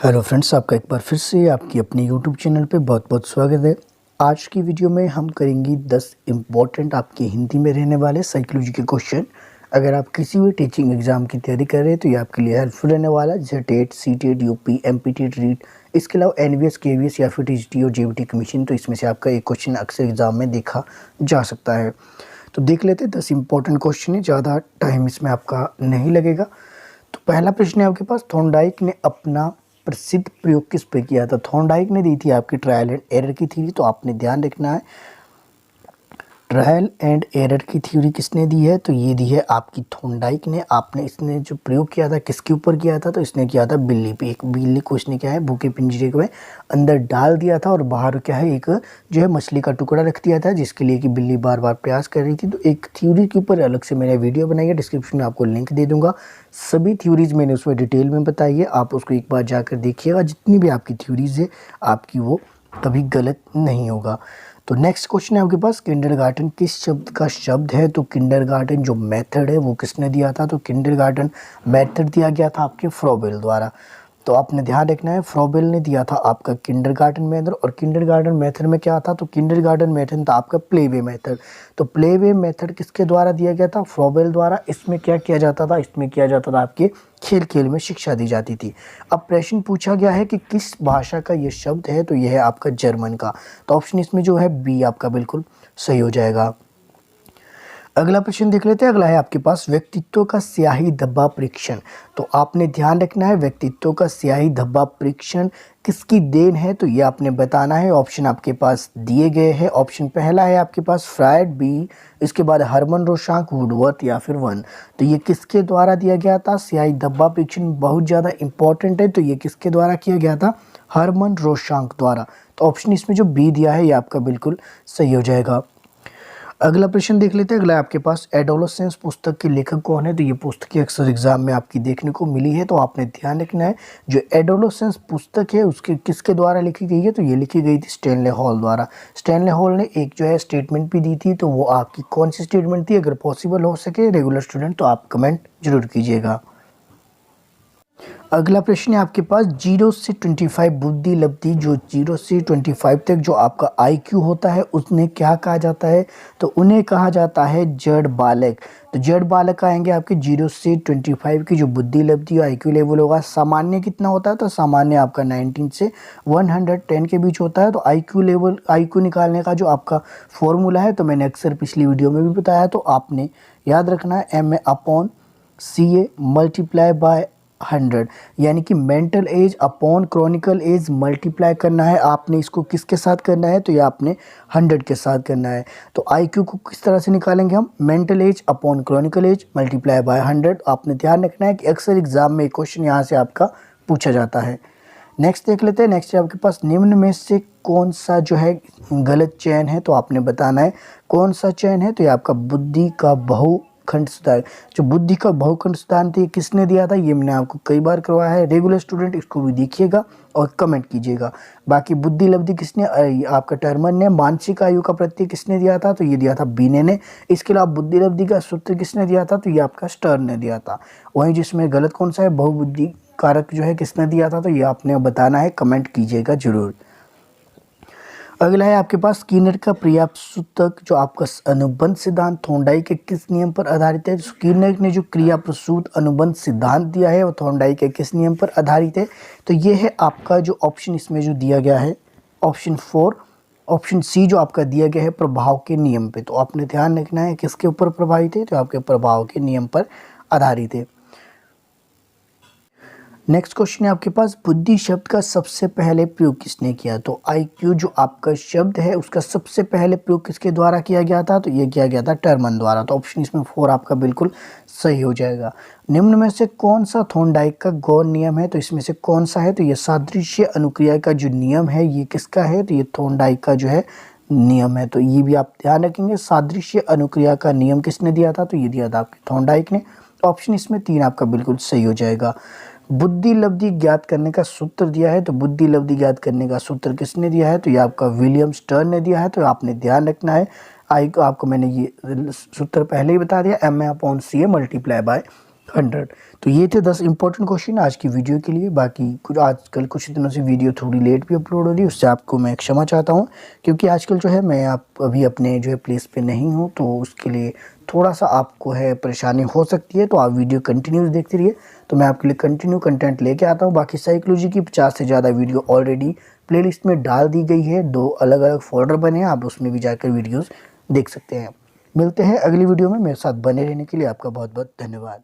Hello friends, आपका एक बार फिर से आपकी अपनी यूट्यूब चैनल पे बहुत बहुत स्वागत है। आज की वीडियो में हम करेंगे 10 इम्पॉर्टेंट आपके हिंदी में रहने वाले साइकोलॉजी के क्वेश्चन। अगर आप किसी भी टीचिंग एग्जाम की तैयारी कर रहे हैं तो ये आपके लिए हेल्पफुल रहने वाला है, जैसे TET, CTET, UP, MPT, REET, इसके अलावा एनवीएस, केवीएस या फिर टीजीटी और जेबीटी कमीशन। तो इसमें से आपका एक क्वेश्चन अक्सर एग्जाम में देखा जा सकता है। तो देख लेते हैं 10 इंपॉर्टेंट क्वेश्चन है, ज़्यादा टाइम इसमें आपका नहीं लगेगा। तो पहला प्रश्न है आपके पास, थॉर्नडाइक ने अपना प्रसिद्ध प्रयोग किस पे किया था। थॉर्नडाइक ने दी थी आपकी ट्रायल एंड एरर की थ्योरी। तो आपने ध्यान रखना है, ट्रायल एंड एरर की थ्योरी किसने दी है, तो ये दी है आपकी थॉर्नडाइक ने। आपने इसने जो प्रयोग किया था किसके ऊपर किया था, तो इसने किया था बिल्ली पे। एक बिल्ली को इसने क्या है भूखे पिंजरे में अंदर डाल दिया था और बाहर क्या है एक जो है मछली का टुकड़ा रख दिया था, जिसके लिए कि बिल्ली बार बार प्रयास कर रही थी। तो एक थ्योरी के ऊपर अलग से मैंने वीडियो बनाई है, डिस्क्रिप्शन में आपको लिंक दे दूंगा। सभी थ्योरीज मैंने उसमें डिटेल में बताई है, आप उसको एक बार जाकर देखिएगा। जितनी भी आपकी थ्योरीज है आपकी वो कभी गलत नहीं होगा। तो नेक्स्ट क्वेश्चन है आपके पास, किंडरगार्टन किस शब्द का शब्द है। तो किंडरगार्टन जो मेथड है वो किसने दिया था, तो किंडरगार्टन मेथड दिया गया था आपके फ्रोबेल द्वारा। तो आपने ध्यान रखना है, फ्रोबेल ने दिया था आपका किंडरगार्टन मेथड। और किंडरगार्टन मेथड में क्या था, तो किंडरगार्टन मेथड था आपका प्लेवे मेथड। तो प्लेवे मेथड किसके द्वारा दिया गया था, फ्रोबेल द्वारा। इसमें क्या किया जाता था, इसमें किया जाता था आपके खेल खेल में शिक्षा दी जाती थी। अब प्रश्न पूछा गया है कि किस भाषा का ये शब्द है, तो यह है आपका जर्मन का। तो ऑप्शन इसमें जो है बी आपका बिल्कुल सही हो जाएगा। अगला प्रश्न देख लेते हैं। अगला है आपके पास, व्यक्तित्व का स्याही धब्बा परीक्षण। तो आपने ध्यान रखना है, व्यक्तित्व का स्याही धब्बा परीक्षण किसकी देन है, तो ये आपने बताना है। ऑप्शन आपके पास दिए गए हैं। ऑप्शन पहला है आपके पास फ्रायड, बी इसके बाद हरमन रोशांक, वुडवर्थ या फिर वन। तो ये किसके द्वारा दिया गया था, स्याही धब्बा परीक्षण बहुत ज़्यादा इंपॉर्टेंट है। तो ये किसके द्वारा किया गया था, हरमन रोशांक द्वारा। तो ऑप्शन इसमें जो बी दिया है ये आपका बिल्कुल सही हो जाएगा। अगला प्रश्न देख लेते हैं। अगला आपके पास, एडोलसेंस पुस्तक के लेखक कौन है। तो ये पुस्तक अक्सर एग्जाम में आपकी देखने को मिली है। तो आपने ध्यान रखना है, जो एडोलसेंस पुस्तक है उसके किसके द्वारा लिखी गई है, तो ये लिखी गई थी स्टैनले हॉल द्वारा। स्टैनले हॉल ने एक जो है स्टेटमेंट भी दी थी। तो वो आपकी कौन सी स्टेटमेंट थी, अगर पॉसिबल हो सके रेगुलर स्टूडेंट तो आप कमेंट जरूर कीजिएगा। अगला प्रश्न है आपके पास, 0 से 25 बुद्धि लब्धि, जो 0 से 25 तक जो आपका आईक्यू होता है उसने क्या कहा जाता है, तो उन्हें कहा जाता है जड़ बालक। तो जड़ बालक आएंगे आपके 0 से 25 की जो बुद्धि लब्धि आईक्यू लेवल होगा। सामान्य कितना होता है, तो सामान्य आपका 19 से 110 के बीच होता है। तो आईक्यू लेवल, आईक्यू निकालने का जो आपका फॉर्मूला है तो मैंने अक्सर पिछली वीडियो में भी बताया। तो आपने याद रखना है, MA/CA मल्टीप्लाई बाय 100, यानी कि mental age upon chronicle age multiply करना है। आपने इसको किसके साथ करना है, तो ये आपने 100 के साथ करना है। तो आईक्यू को किस तरह से निकालेंगे हम, mental age upon chronicle age multiply by 100। आपने ध्यान रखना है कि अक्सर एग्जाम में एक क्वेश्चन यहाँ से आपका पूछा जाता है। नेक्स्ट देख लेते हैं। नेक्स्ट है आपके पास, निम्न में से कौन सा जो है गलत चयन है, तो आपने बताना है कौन सा चयन है। तो ये आपका बुद्धि का बहुखंड सिद्धांत। जो बुद्धि का बहुखंड सिद्धांत है किसने दिया था, ये मैंने आपको कई बार करवाया है। रेगुलर स्टूडेंट इसको भी देखिएगा और कमेंट कीजिएगा। बाकी बुद्धि लब्धि किसने, आपका टर्मन ने। मानसिक आयु का प्रत्यय किसने दिया था, तो ये दिया था बीने ने। इसके अलावा बुद्धि लब्धि का सूत्र किसने दिया था, तो ये आपका स्टर्न ने दिया था। वहीं जिसमें गलत कौन सा है, बहुबुद्धि कारक जो है किसने दिया था, तो ये आपने बताना है, कमेंट कीजिएगा जरूर। अगला है आपके पास, स्किनर का पर्याप्त सूत्रक जो आपका अनुबंध सिद्धांत थॉर्नडाइक के किस नियम पर आधारित है। स्किनर ने जो क्रिया प्रसूत अनुबंध सिद्धांत दिया है वो थॉर्नडाइक के किस नियम पर आधारित है, तो ये है आपका जो ऑप्शन इसमें जो दिया गया है, ऑप्शन 4, ऑप्शन सी जो आपका दिया गया है प्रभाव के नियम पे। तो आपने ध्यान रखना है किसके ऊपर प्रभावित है, तो आपके प्रभाव के नियम पर आधारित है। नेक्स्ट क्वेश्चन है आपके पास, बुद्धि शब्द का सबसे पहले प्रयोग किसने किया। तो आईक्यू जो आपका शब्द है उसका सबसे पहले प्रयोग किसके द्वारा किया गया था, तो ये किया गया था टर्मन द्वारा। तो ऑप्शन इसमें 4 आपका बिल्कुल सही हो जाएगा। निम्न में से कौन सा थॉर्नडाइक का गौण नियम है, तो इसमें से कौन सा है, तो ये सादृश्य अनुक्रिया का जो नियम है ये किसका है, तो ये थॉर्नडाइक का जो है नियम है। तो ये भी आप ध्यान रखेंगे, सादृश्य अनुक्रिया का नियम किसने दिया था, तो ये दिया था आपके थॉर्नडाइक ने। ऑप्शन इसमें 3 आपका बिल्कुल सही हो जाएगा। बुद्धि लब्धि ज्ञात करने का सूत्र दिया है, तो बुद्धि लब्धि ज्ञात करने का सूत्र किसने दिया है, तो ये आपका विलियम स्टर्न ने दिया है। तो आपने ध्यान रखना है, आपको मैंने ये सूत्र पहले ही बता दिया, MA/CA मल्टीप्लाई बाय 100। तो ये थे 10 इंपॉर्टेंट क्वेश्चन आज की वीडियो के लिए। बाकी कुछ आजकल कुछ दिनों से वीडियो थोड़ी लेट भी अपलोड हो रही है, उससे आपको मैं क्षमा चाहता हूँ, क्योंकि आजकल जो है मैं आप अभी अपने जो है प्लेस पे नहीं हूँ, तो उसके लिए थोड़ा सा आपको है परेशानी हो सकती है। तो आप वीडियो कंटिन्यूस देखते रहिए, तो मैं आपके लिए कंटिन्यू कंटेंट लेके आता हूँ। बाकी साइकोलॉजी की 50 से ज़्यादा वीडियो ऑलरेडी प्लेलिस्ट में डाल दी गई है, 2 अलग अलग फोल्डर बने हैं, आप उसमें भी जाकर वीडियोज़ देख सकते हैं। मिलते हैं अगली वीडियो में। मेरे साथ बने रहने के लिए आपका बहुत बहुत धन्यवाद।